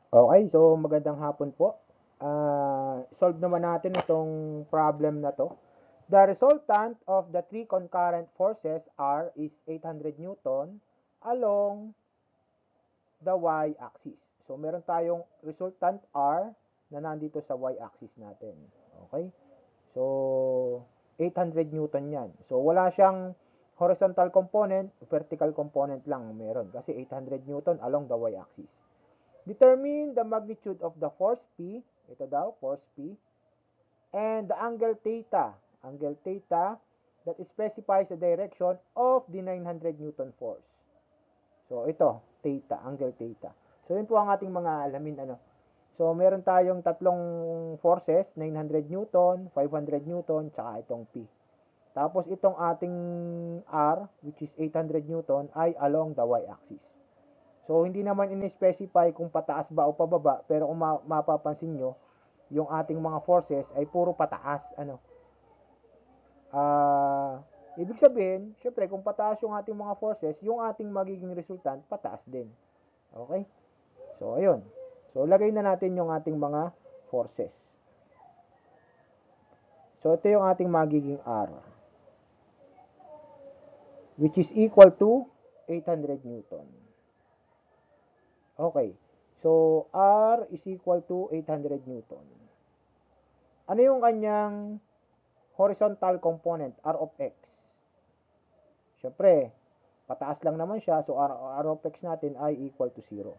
Okay, so magandang hapon po. Solve naman natin itong problem na to. The resultant of the three concurrent forces R is 800 Newton along the y-axis. So meron tayong resultant R na nandito sa y-axis natin. Okay? So 800 Newton yan. So wala siyang horizontal component, vertical component lang meron kasi 800 Newton along the y-axis. Determine the magnitude of the force P, ito daw, force P, and the angle theta that specifies the direction of the 900 Newton force. So, ito, theta, angle theta. So, yun po ang ating mga alamin, ano. So, meron tayong tatlong forces, 900 Newton, 500 Newton, tsaka itong P. Tapos, itong ating R, which is 800 Newton, ay along the y-axis. So, hindi naman in-specify kung pataas ba o pababa, pero kung mapapansin nyo, yung ating mga forces ay puro pataas. Ano? Ibig sabihin, syempre, kung pataas yung ating mga forces, yung ating magiging resultant, pataas din. Okay? So, ayun. So, lagay na natin yung ating mga forces. So, ito yung ating magiging R, which is equal to 800 Newton. Okay. So, R is equal to 800 Newton. Ano yung kanyang horizontal component, R of X? Siyempre, pataas lang naman siya, so R of X natin ay equal to 0.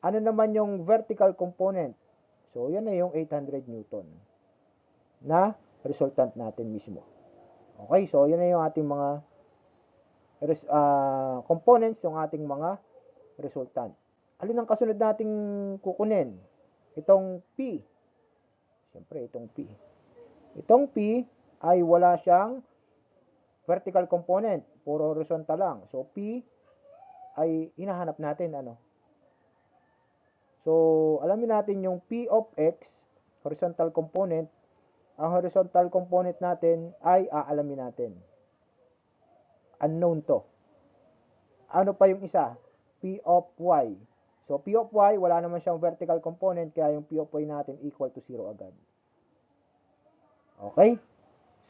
Ano naman yung vertical component? So, yan na yung 800 Newton na resultant natin mismo. Okay, so yan na yung ating mga components, yung ating mga resultant. Alin ang kasunod nating kukunin? Itong P. Siyempre, itong P. Itong P ay wala siyang vertical component, puro horizontal lang. So, P ay hinahanap natin, ano. So, alamin natin yung P of X, horizontal component. Ang horizontal component natin ay aalamin natin. Unknown to. Ano pa yung isa? P of Y. So, P of Y, wala naman siyang vertical component, kaya yung P of Y natin equal to 0 agad. Okay?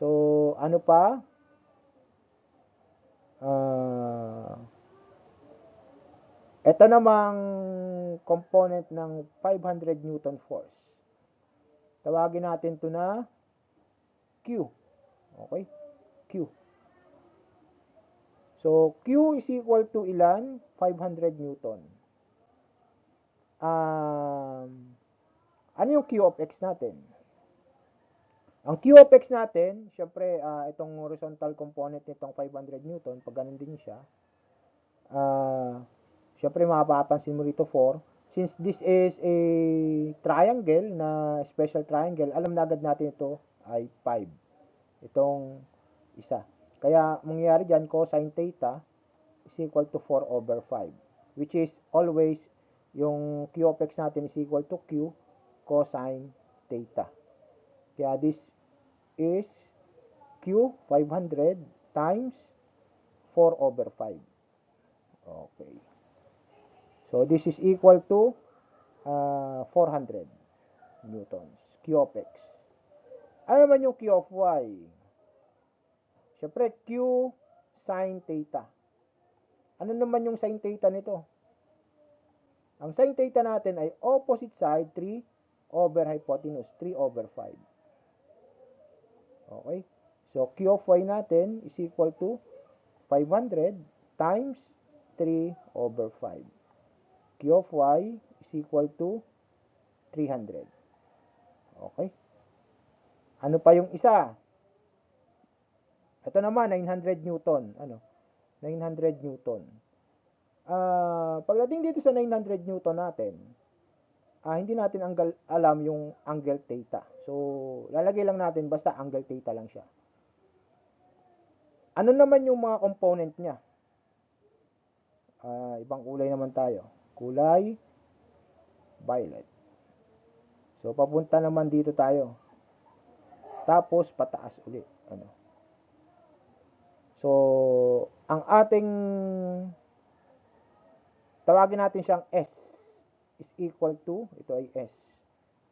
So, ano pa? Ito namang component ng 500 Newton force. Tawagin natin to na Q. Okay? Q. So, Q is equal to ilan? 500 Newton. Ano yung Q of X natin? Ang Q of X natin, syempre, itong horizontal component nitong 500 Newton, pag ganun din siya, syempre, mapapansin mo rito 4. Since this is a triangle na special triangle, alam na agad natin ito ay 5. Itong isa. Kaya, mangyayari dyan, cosine theta is equal to 4 over 5. Which is always, yung Q of X natin is equal to Q cosine theta. Kaya this is Q 500 times 4 over 5. Okay. So, this is equal to 400 newtons. Q of X. Ano naman yung Q of Y? Siyempre, Q sin theta. Ano naman yung sin theta nito? Ang sin theta natin ay opposite side 3 over hypotenuse, 3 over 5. Okay? So, Q of Y natin is equal to 500 times 3 over 5. Q of Y is equal to 300. Okay? Ano pa yung isa? Ito naman, 900 Newton. Ano? 900 Newton. Pagdating dito sa 900 Newton natin, hindi natin alam yung angle theta. So, lalagay lang natin basta angle theta lang siya. Ano naman yung mga component niya? Ibang kulay naman tayo. Kulay violet. So, papunta naman dito tayo. Tapos, pataas ulit. Ano? So, ang ating tawagin natin siyang S is equal to, ito ay S.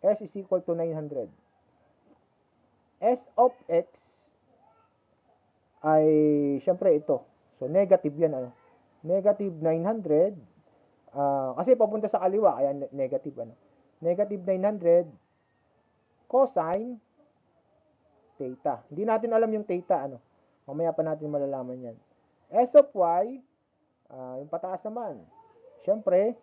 S is equal to 900. S of X ay, syempre ito. So, negative yan. Ano? Negative 900. Kasi papunta sa kaliwa, kaya negative. Ano? Negative 900 cosine theta. Hindi natin alam yung theta. Ano? Mamaya pa natin malalaman yan. S of Y, yung pataas naman. Syempre,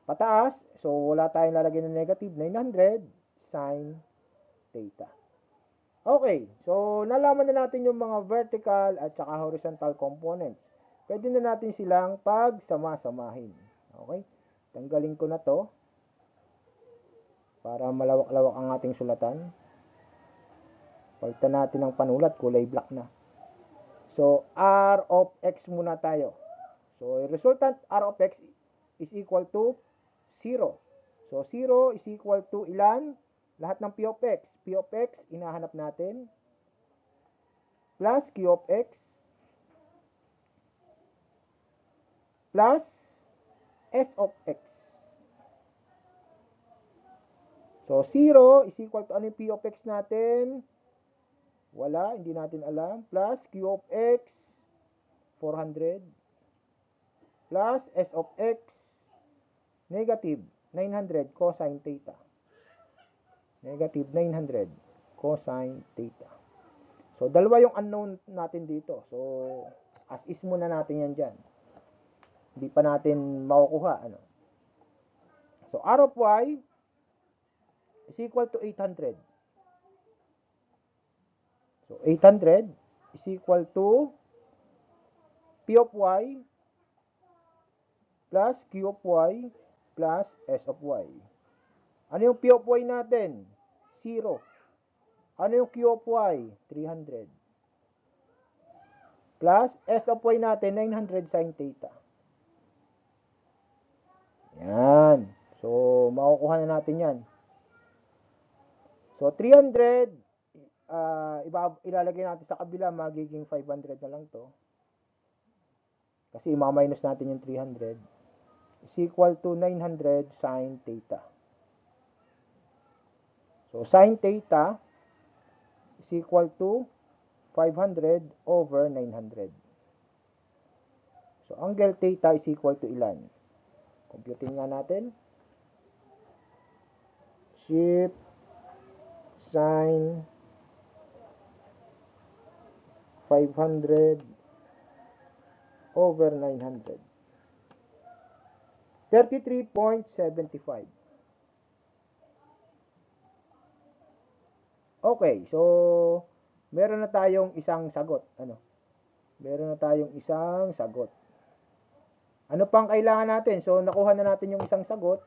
pataas. So, wala tayong lalagyan ng negative 900 sine theta. Okay, so nalaman na natin yung mga vertical at saka horizontal components. Pwede na natin silang pagsama-samahin. Okay, tanggalin ko na to para malawak-lawak ang ating sulatan. Palitan natin ang panulat, kulay black na. So, R of X muna tayo. So, resultant R of X is equal to 0. So, 0 is equal to ilan? Lahat ng P of X. P of X, inahanap natin. Plus Q of X. Plus S of X. So, 0 is equal to ano yung P of X natin? Wala, hindi natin alam. Plus Q of X, 400. Plus S of X, negative 900 cosine theta. Negative 900 cosine theta. So, dalawa yung unknown natin dito. So, as is muna natin yan dyan. Hindi pa natin makukuha. Ano? So, R of Y is equal to 800. So, 800 is equal to P of Y plus Q of Y plus S of Y. Ano yung P of Y natin? 0. Ano yung Q of Y? 300. Plus S of Y natin, 900 sin theta. Yan. So, makukuha na natin yan. So, 300, ilalagay natin sa kabila, magiging 500 na lang to. Kasi ima-minus natin yung 300. Is equal to 900 sin theta. So, sin theta is equal to 500 over 900. So, angle theta is equal to ilan? Computing nga natin. Shift sin 500 over 900. 33.75. Okay, so meron na tayong isang sagot. Ano? Meron na tayong isang sagot. Ano pang kailangan natin? So, nakuha na natin yung isang sagot.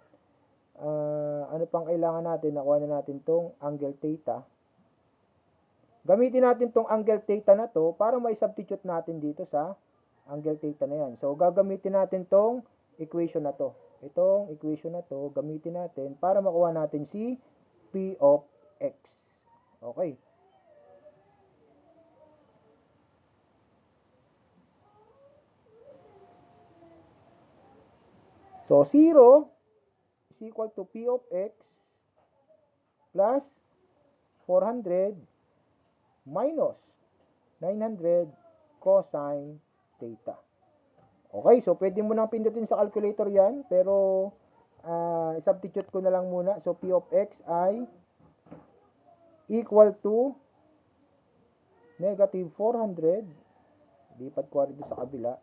Ano pang kailangan natin? Nakuha na natin tong angle theta. Gamitin natin tong angle theta na to para mai-substitute natin dito sa angle theta na yan. So, gagamitin natin tong equation na to. Itong equation na to, gamitin natin para makuha natin si P of X. Okay. So, 0 is equal to P of X plus 400 minus 900 cosine theta. Okay, so pwede mo nang pindutin sa calculator yan, pero substitute ko na lang muna. So, P of X ay equal to negative 400, lipat ko rin sa kabila,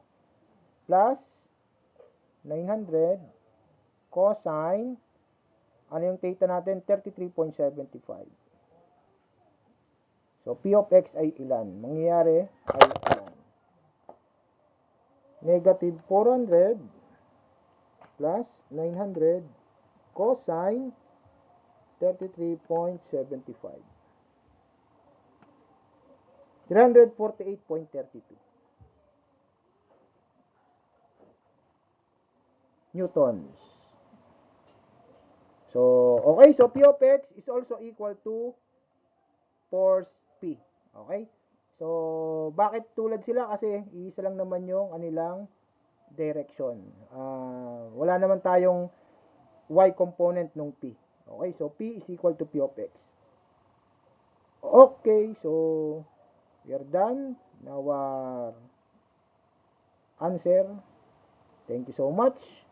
plus 900 cosine, ano yung theta natin? 33.75. So, P of X ay ilan? Mangyayari ay ilan? Negative 400 plus 900 cosine 33.75. 348.32 newtons. So, okay. So, P of X is also equal to force P. Okay? So, bakit tulad sila? Kasi, iisa lang naman yung anilang direction. Wala naman tayong y component ng P. Okay, so P is equal to P of X. Okay, so we are done. Now our answer. Thank you so much.